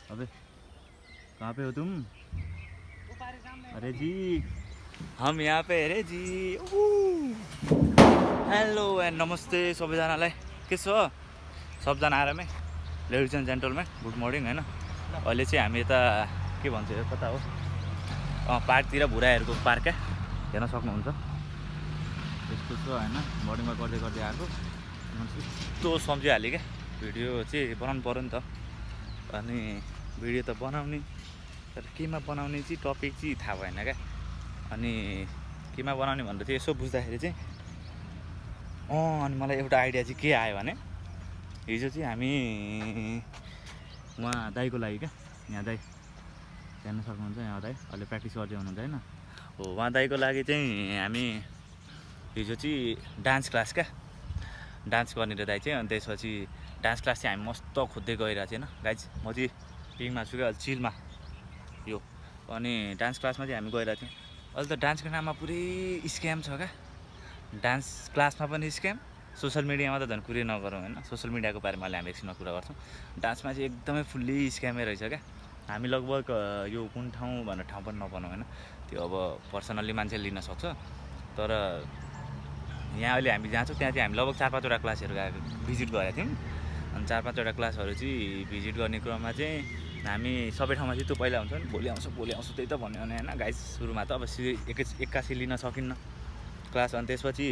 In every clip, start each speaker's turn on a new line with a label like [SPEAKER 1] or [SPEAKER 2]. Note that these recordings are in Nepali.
[SPEAKER 1] अबे कहाँ पे हो तुम? अरे जी हम यहाँ पे अरे जी। हेलो एन्ड नमस्ते सबैजनालाई। के छ सबजना आरामै? Ladies and gentlemen good morning होइन। अहिले चाहिँ हामी यता के भन्छ यो कता हो पार्कतिर भुराहरूको पार्क क्या हेर्न सक्नुहुन्छ। यस्तो छ होइन, मर्निङमा गर्दै गर्दै आएको यस्तो सम्झिहालेँ क्या। भिडियो चाहिँ बनाउनु पऱ्यो नि त, अनि भिडियो त बनाउने तर केमा बनाउने चाहिँ टपिक चाहिँ थाहा भएन क्या। अनि केमा बनाउने भनेर चाहिँ यसो बुझ्दाखेरि चाहिँ अनि मलाई एउटा आइडिया चाहिँ के आयो भने हिजो चाहिँ हामी उहाँ दाइको लागि क्या, यहाँ दाइ हेर्न सक्नुहुन्छ, यहाँ दाइ अहिले प्र्याक्टिस गर्दै हुनुहुन्छ होइन हो। उहाँ दाइको लागि चाहिँ हामी हिजो चाहिँ डान्स क्लास क्या, डान्स गर्ने र दाइ चाहिँ। अनि त्यसपछि डान्स क्लास चाहिँ हामी मस्त खोज्दै गइरहेको थिएन गाइज। म चाहिँ पिङमा छु क्या, चिलमा यो। अनि डान्स क्लासमा चाहिँ हामी गइरहेको थियौँ। अहिले त डान्सको नाममा पुरै स्क्याम छ क्या। डान्स क्लासमा पनि स्क्याम, सोसियल मिडियामा त झन् कुरै नगरौँ होइन। सोसियल मिडियाको बारेमा अहिले हामी एकछिनमा कुरा गर्छौँ। डान्समा चाहिँ एकदमै फुल्ली स्क्यामै रहेछ क्या। हामी लगभग यो कुन ठाउँ भनेर ठाउँ पनि नभनौँ होइन, त्यो अब पर्सनल्ली मान्छे लिन सक्छ। तर यहाँ अहिले हामी जहाँ छौँ त्यहाँ चाहिँ हामी लगभग 4-5वटा क्लासहरू गएको भिजिट गरेका थियौँ। अनि 4-5वटा क्लासहरू चाहिँ भिजिट गर्ने क्रममा चाहिँ हामी सबै ठाउँमा चाहिँ त्यो पहिला हुन्छ नि भोलि आउँछु त्यही त भन्यो भने होइन गाइस। सुरुमा त अब एक्कासी लिन सकिन्न क्लास। अनि त्यसपछि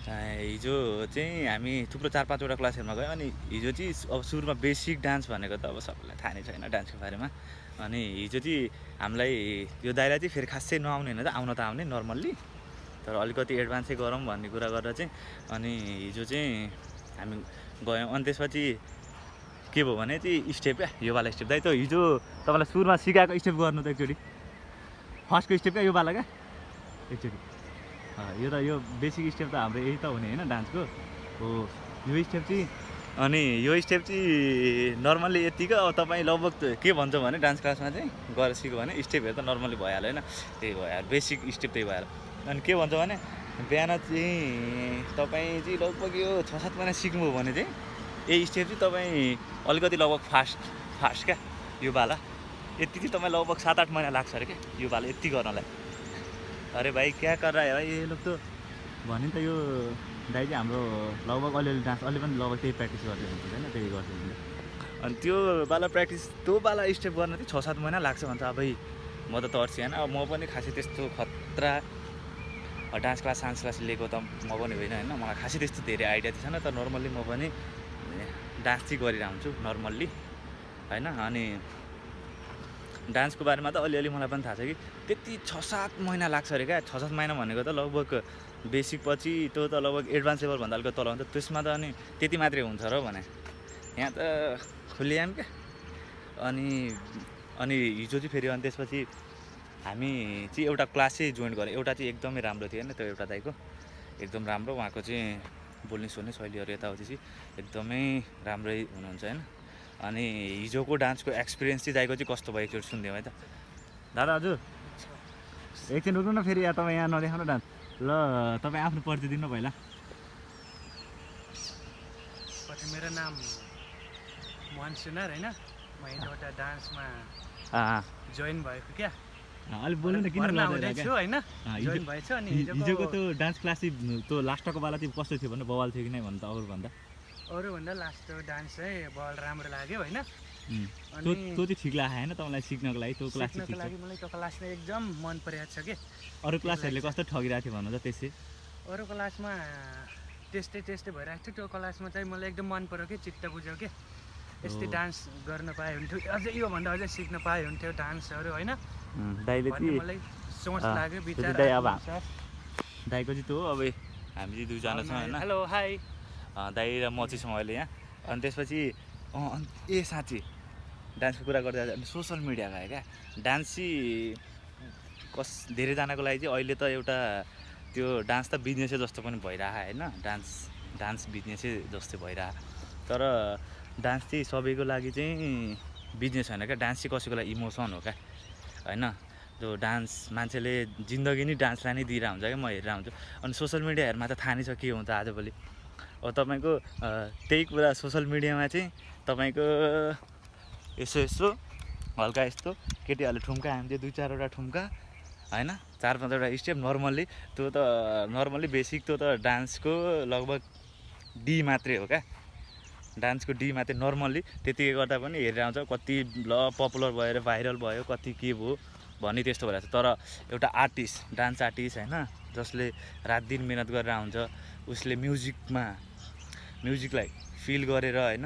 [SPEAKER 1] हिजो चाहिँ हामी थुप्रो 4-5वटा क्लासहरूमा गयौँ। अनि हिजो चाहिँ अब सुरुमा बेसिक डान्स भनेको त अब सबैलाई थाहा नै छैन डान्सको बारेमा। अनि हिजो चाहिँ हामीलाई यो दाइलाई चाहिँ फेरि खासै नआउने होइन, त आउन त आउने नर्मल्ली, तर अलिकति एडभान्सै गरौँ भन्ने कुरा गरेर चाहिँ अनि हिजो चाहिँ हामी गयौँ। अनि त्यसपछि के भयो भने चाहिँ स्टेप क्या, योवाला स्टेप दाइ त हिजो तपाईँलाई सुरुमा सिकाएको स्टेप गर्नु त एकचोटि। फर्स्टको स्टेप क्या योवाला क्या एकचोटि। यो त यो बेसिक स्टेप त हाम्रो यही त हुने होइन डान्सको हो यो स्टेप चाहिँ। अनि यो स्टेप चाहिँ नर्मल्ली यतिकै अब तपाईँ लगभग के भन्छ भने डान्स क्लासमा चाहिँ गएर सिक्यो भने स्टेपहरू त नर्मल्ली भइहाल्यो होइन। त्यही भइहाल्यो, बेसिक स्टेप त्यही भइहाल्यो। अनि के भन्छ भने बिहान चाहिँ तपाईँ चाहिँ लगभग यो 6-7 महिना सिक्नुभयो भने चाहिँ यही स्टेप चाहिँ तपाईँ अलिकति लगभग फास्ट क्या यो बाला। यति चाहिँ तपाईँ लगभग 7-8 महिना लाग्छ अरे क्या यो बाला यति गर्नलाई। अरे भाइ क्या कर रहा है भाइ ये लोग त भन्यो नि त। यो दाइ चाहिँ हाम्रो लगभग अलिअलि डान्स अहिले पनि लगभग त्यही प्र्याक्टिस गर्दै हुन्छ होइन, त्यही गर्दै हुन्छ। अनि त्यो बाला प्र्याक्टिस त्यो बाला स्टेप गर्न चाहिँ 6-7 महिना लाग्छ भन्छ। अब म त तर्सी होइन, अब म पनि खासै त्यस्तो खतरा डान्स क्लास लिएको त म पनि होइन होइन। मलाई खासै त्यस्तो धेरै आइडिया थिएन, तर नर्मल्ली म पनि डान्स चाहिँ गरिरहेको हुन्छु नर्मल्ली होइन। अनि डान्सको बारेमा त अलिअलि मलाई पनि थाहा छ कि त्यति 6-7 महिना लाग्छ अरे क्या। 6-7 महिना भनेको त लगभग बेसिक पछि त्यो त लगभग एडभान्स लेभलभन्दा अलिकति तल हुन्छ त्यसमा त। अनि त्यति मात्रै हुन्छ र भने यहाँ त खुलियाम क्या। अनि हिजो चाहिँ फेरि अनि त्यसपछि हामी चाहिँ एउटा क्लास चाहिँ जोइन गऱ्यौँ। एउटा चाहिँ एकदमै राम्रो थियो होइन, त्यो एउटा दाइको एकदम राम्रो, उहाँको चाहिँ बोल्ने सोल्ने शैलीहरू यताउति चाहिँ एकदमै राम्रै हुनुहुन्छ होइन। अनि हिजोको डान्सको एक्सपिरियन्स चाहिँ दाइको चाहिँ कस्तो भयो एकचोटि सुनिदिउँ है त। दादा हजुर एकछिन रुक्नु न, फेरि तपाईँ यहाँ नदेखाउनु डान्स ल। तपाईँ आफ्नो परिचय दिनु पहिला।
[SPEAKER 2] मेरो नाम मोहन सुनार होइन। म एउटा डान्समा जोइन भएको क्या।
[SPEAKER 1] अलिक बोल्नु न, किन
[SPEAKER 2] हुँदैछु होइन, जोइन भएछु। अनि
[SPEAKER 1] हिजोको त्यो डान्स क्लास चाहिँ त्यो लास्टको वाला चाहिँ कस्तो थियो भन्नु, बवाल थियो कि नै भन्नु त
[SPEAKER 2] अरूभन्दा लास्टको डान्स चाहिँ बल राम्रो लाग्यो होइन।
[SPEAKER 1] त्यो चाहिँ ठिक लाग्यो होइन तपाईँलाई सिक्नको लागि? त्यो क्लासको
[SPEAKER 2] लागि मलाई त्यो क्लासमा एकदम मन परेको छ कि।
[SPEAKER 1] अरू क्लासहरूले कस्तो ठगिरहेको थियो भन्नु त त्यसै?
[SPEAKER 2] अरू क्लासमा त्यस्तै भइरहेको थियो, त्यो क्लासमा चाहिँ मलाई एकदम मन पऱ्यो कि, चित्त बुझ्यो कि। यस्तै डान्स गर्न पाए हुन्थ्यो, अझै योभन्दा अझै सिक्न पाए हुन्थ्यो डान्सहरू होइन।
[SPEAKER 1] दाइले चाहिँ
[SPEAKER 2] मलाई सोच लाग्यो विचार।
[SPEAKER 1] दाइको चाहिँ त्यो अब हामी चाहिँ दुईजना छौँ होइन।
[SPEAKER 2] हेलो हाई
[SPEAKER 1] दाइ र म चाहिँ छौँ अहिले यहाँ। अनि त्यसपछि ए साँच्ची डान्सको कुरा गर्दा अनि सोसियल मिडिया भयो क्या। डान्स चाहिँ धेरैजनाको लागि चाहिँ अहिले त एउटा त्यो डान्स त बिजनेसै जस्तो पनि भइरहेको होइन। डान्स बिजनेसै जस्तो भइरहेको, तर डान्स चाहिँ सबैको लागि चाहिँ बिजनेस होइन क्या। डान्स चाहिँ कसैको लागि इमोसन हो क्या होइन। त्यो डान्स मान्छेले जिन्दगी नै डान्सलाई नै दिइरहेको हुन्छ क्या, म हेरिरहेको हुन्छु। अनि सोसियल मिडियाहरूमा त थाहा नै छ के हुन्छ आजभोलि। अब तपाईँको त्यही कुरा सोसियल मिडियामा चाहिँ तपाईँको यसो हल्का यस्तो केटीहरूले ठुम्का हान्थ्यो 2-4वटा ठुम्का होइन 4-5वटा स्टेप नर्मल्ली त्यो त नर्मल्ली बेसिक त्यो त डान्सको लगभग डी मात्रै हो क्या डान्सको डी मात्रै नर्मल्ली त्यतिकै गर्दा पनि हेरेर आउँछ कति पपुलर भएर भाइरल भयो कति के भयो भन्ने त्यस्तो भइरहेको छ तर एउटा आर्टिस्ट डान्स आर्टिस्ट होइन जसले रात दिन मिहिनेत गरेर आउँछ उसले म्युजिकलाई फिल गरेर होइन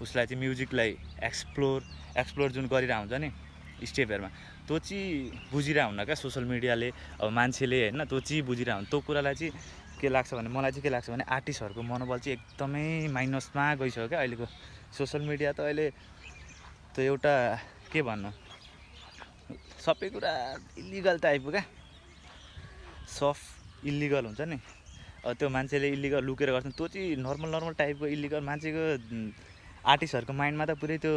[SPEAKER 1] उसलाई चाहिँ म्युजिकलाई एक्सप्लोर जुन गरिरहेको हुन्छ नि स्टेपहरूमा त्यो चाहिँ बुझिरहेको हुन्न क्या सोसियल मिडियाले अब मान्छेले होइन त्यो चाहिँ बुझिरहेको हुन्छ त्यो कुरालाई चाहिँ के लाग्छ भने मलाई चाहिँ के लाग्छ भने आर्टिस्टहरूको मनोबल चाहिँ एकदमै माइनसमा गइसक्यो क्या अहिलेको सोसियल मिडिया त अहिले त्यो एउटा के भन्नु सबै कुरा इलिगल टाइपको क्या सफ्ट इलिगल हुन्छ नि त्यो मान्छेले इलिगल लुकेर गर्छन् त्यो चाहिँ नर्मल टाइपको इलिगल मान्छेको आर्टिस्टहरूको माइन्डमा त पुरै त्यो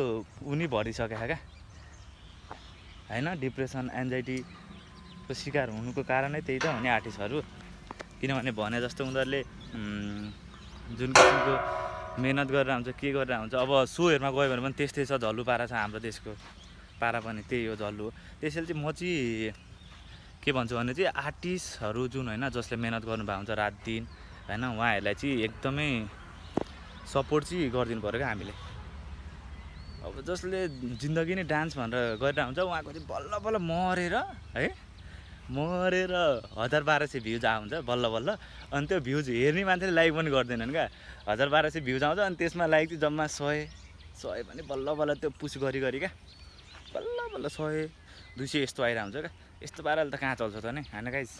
[SPEAKER 1] उनी भरिसक्यो क्या होइन डिप्रेसन एन्जाइटीको शिकार हुनुको कारणै त्यही त हो नि आर्टिस्टहरू किनभने भने जस्तो उनीहरूले जुन किसिमको मेहनत गरेर हुन्छ के गरेर हुन्छ अब सोहरूमा गयो भने पनि त्यस्तै छ झल्लु पारा छ हाम्रो देशको पारा पनि त्यही हो झल्लु त्यसैले चाहिँ म चाहिँ के भन्छु भने चाहिँ आर्टिस्टहरू जुन होइन जसले मेहनत गर्नुभएको हुन्छ रात दिन होइन उहाँहरूलाई चाहिँ एकदमै सपोर्ट चाहिँ गरिदिनु पऱ्यो क्या हामीले अब जसले जिन्दगी नै डान्स भनेर गरेर हुन्छ उहाँको चाहिँ बल्ल मरेर 1000-1200 भ्युज आउँछ बल्ल अनि त्यो भ्युज हेर्ने मान्छेले लाइक पनि गर्दैनन् क्या 1000-1200 भ्युज आउँछ अनि त्यसमा लाइक चाहिँ जम्मा 100 पनि बल्ल त्यो पुस गरी क्या बल्ल 100-200 यस्तो आइरहेको हुन्छ क्या यस्तो पाराले त कहाँ चल्छ त नि होइन गाइस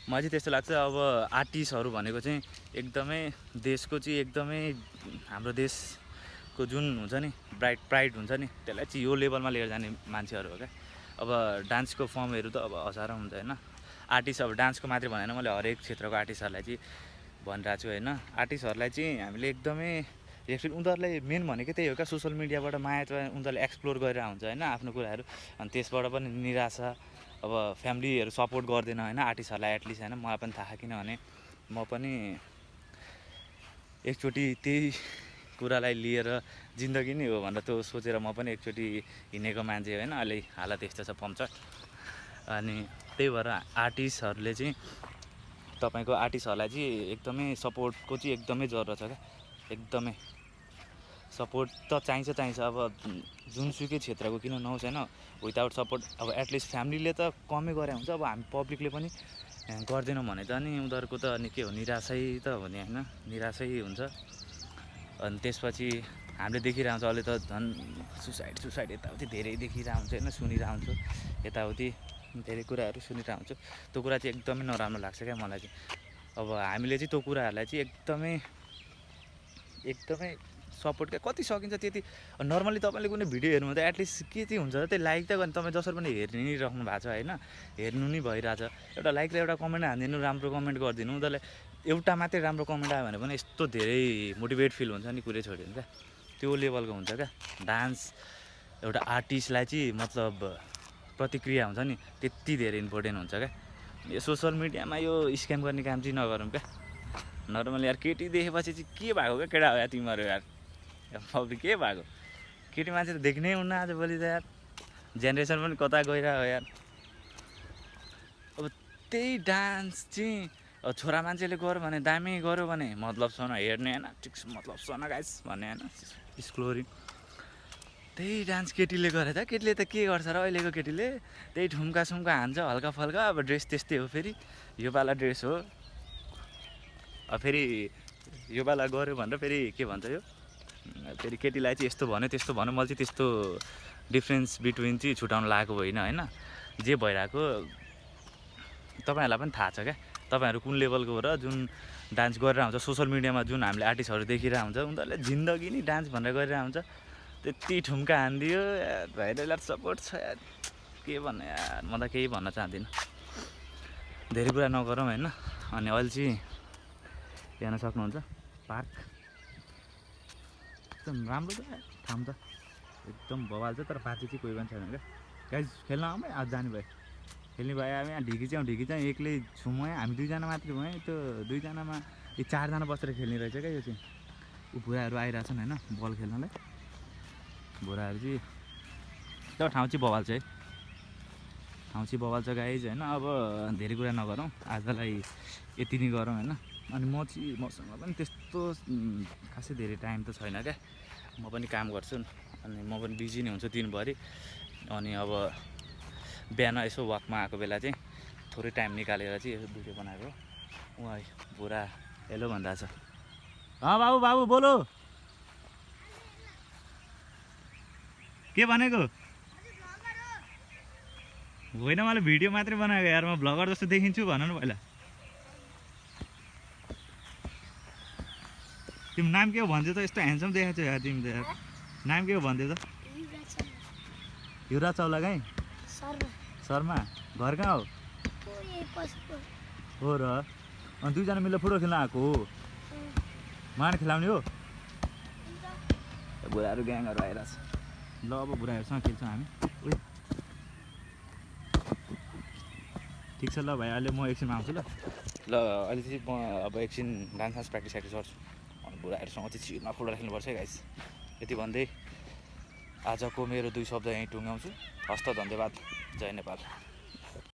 [SPEAKER 1] मलाई चाहिँ त्यस्तो लाग्छ अब आर्टिस्टहरू भनेको चाहिँ एकदमै देशको चाहिँ एकदमै हाम्रो देशको जुन हुन्छ नि प्राइड हुन्छ नि त्यसलाई चाहिँ यो लेभलमा लिएर जाने मान्छेहरू हो क्या अब डान्सको फर्महरू त अब हजारौँ हुन्छ होइन आर्टिस्ट अब डान्सको मात्रै भनेन मैले हरेक क्षेत्रको आर्टिस्टहरूलाई चाहिँ भनिरहेको छु होइन आर्टिस्टहरूलाई चाहिँ हामीले एकदमै एक्चुअली उनीहरूलाई मेन भनेको त्यही हो क्या सोसियल मिडियाबाट माया उनीहरूले एक्सप्लोर गरेर हुन्छ होइन आफ्नो कुराहरू अनि त्यसबाट पनि निराशा अब फ्यामिलीहरू सपोर्ट गर्दैन होइन आर्टिस्टहरूलाई एटलिस्ट होइन मलाई पनि थाहा किनभने म पनि एकचोटि त्यही कुरालाई लिएर जिन्दगी नै हो भनेर त्यो सोचेर म पनि एकचोटि हिँडेको मान्छे होइन अहिले हालत यस्तो छ पम्चर अनि त्यही भएर आर्टिस्टहरूले चाहिँ तपाईँको आर्टिस्टहरूलाई चाहिँ एकदमै सपोर्टको चाहिँ एकदमै जरुरत छ क्या एकदमै सपोर्ट त चाहिन्छ अब जुनसुकै क्षेत्रको किन नहोस् होइन विदाउट सपोर्ट अब एटलिस्ट फ्यामिलीले त कमै गरे हुन्छ अब हामी पब्लिकले पनि गर्दैनौँ भने त अनि उनीहरूको त अनि के हो निराशै त हो नि होइन निराशै हुन्छ अनि त्यसपछि हामीले देखिरहेको हुन्छ अहिले त झन् सुसाइड यताउति धेरै देखिरहेको हुन्छ होइन सुनिरहेको हुन्छु यताउति धेरै कुराहरू सुनिरहेको हुन्छु त्यो कुरा चाहिँ एकदमै नराम्रो लाग्छ क्या मलाई चाहिँ अब हामीले चाहिँ त्यो कुराहरूलाई चाहिँ एकदमै सपोर्ट क्या कति सकिन्छ त्यति नर्मली तपाईँले कुनै भिडियो हेर्नु त एटलिस्ट के चाहिँ हुन्छ त्यो लाइक त गर्ने तपाईँ जसरी पनि हेर्नु नै राख्नु भएको छ होइन हेर्नु नै भइरहेछ एउटा लाइक र एउटा कमेन्ट हानिदिनु राम्रो कमेन्ट गरिदिनु उनीहरूलाई एउटा मात्रै राम्रो कमेन्ट आयो भने पनि यस्तो धेरै मोटिभेट फिल हुन्छ नि कुरै छोडिदिनु क्या त्यो लेभलको हुन्छ क्या डान्स एउटा आर्टिस्टलाई चाहिँ मतलब प्रतिक्रिया हुन्छ नि त्यति धेरै इम्पोर्टेन्ट हुन्छ क्या यो सोसियल मिडियामा यो स्क्याम गर्ने काम चाहिँ नगरौँ क्या नर्मली यार केटी देखेपछि चाहिँ के भएको क्या केटा हो यार तिमीहरू यार पब्लिक के भएको केटी मान्छे त देख्नै हुन्न आजभोलि त यार जेनेरेसन पनि कता गइरहेको यार अब त्यही डान्स चाहिँ छोरा मान्छेले गर्यो भने दामी गर्यो भने मतलब छैन हेर्ने होइन ठिक मतलब छैन गाइस भन्ने होइन एक्सप्लोरिङ त्यही डान्स केटीले गरे त केटीले त के गर्छ र अहिलेको केटीले त्यही ठुम्का सुम्का हान्छ हल्का फल्का अब ड्रेस त्यस्तै हो फेरि यो पाला ड्रेस हो अब फेरि यो पाला गऱ्यो भनेर फेरि के भन्छ यो फेरि केटीलाई चाहिँ यस्तो भन्यो त्यस्तो भन्यो मैले चाहिँ त्यस्तो डिफ्रेन्स बिट्विन चाहिँ छुटाउनु लागेको होइन जे भइरहेको तपाईँहरूलाई पनि थाहा छ क्या तपाईँहरू कुन लेभलको हो र जुन डान्स गरेर हुन्छ सोसियल मिडियामा जुन हामीले आर्टिस्टहरू देखिरहेको हुन्छ उनीहरूले जिन्दगी नै डान्स भनेर गरिरहेको हुन्छ त्यति ठुम्का हानिदियो भाइरल सपोर्ट छ यार के भन्नु यार म त केही भन्न चाहदिनँ धेरै कुरा नगरौँ होइन अनि अहिले चाहिँ हेर्न सक्नुहुन्छ पार्क एकदम राम्रो छ ठाउँ त एकदम बवाल छ तर बाजे चाहिँ कोही पनि छैन क्या गाइस खेल्न आउँ है आज जाने भयो खेल्ने भयो अब यहाँ ढिकी चाहिँ एक्लै छौँ हामी दुईजना मात्रै भएँ त्यो दुईजनामा यो 4 जना बसेर खेल्ने रहेछ क्या यो चाहिँ ऊ बुढाहरू आइरहेछन् होइन बल खेल्नलाई बुढाहरू चाहिँ त्यो ठाउँ चाहिँ बवाल छ है, ठाउँ चाहिँ बवाल छ गाइज होइन। अब धेरै कुरा नगरौँ, आजलाई यति नै गरौँ होइन। अनि मसँग पनि त्यस्तो खासै धेरै टाइम त छैन क्या, म पनि काम गर्छु अनि म पनि बिजी नै हुन्छु दिनभरि। अनि अब बिहान यसो वाकमा आएको बेला चाहिँ थोरै टाइम निकालेर चाहिँ यसो भिडियो बनाएको। उहाँ बुढा हेलो भन्दा छ। बाबु बाबु बोलो, के भनेको होइन, मैले भिडियो मात्रै बनाएको यार, म भ्लगर जस्तो देखिन्छु भन न पहिला। तिम्रो नाम के हो भन्थ्यो त, यस्तो ह्यान्डसम देखाएको छ यार तिमी त यार। नाम के हो भन्थ्यो त? युवराज चौला कहीँ शर्मा, घर कहाँ हो? हो र, अनि दुईजना मिलेर फुटबल खेल्न आएको हो, मान खेलाउने हो? बुढाहरू ग्याङहरू आइरहेछ। ल अब बुढाहरूसँग खेल्छौँ हामी। ठिक छ ल भाइ, अहिले म एकछिनमा आउँछु ल। ल अहिले चाहिँ म अब एकछिन डान्स प्र्याक्टिस गर्छु, अनि बुढाहरूसँग चाहिँ छिरमा फुटबल खेल्नुपर्छ है गाइस। यति भन्दै आजको मेरो 2 शब्द यहीँ टुङ्ग्याउँछु। हस्त धन्यवाद, जय नेपाल।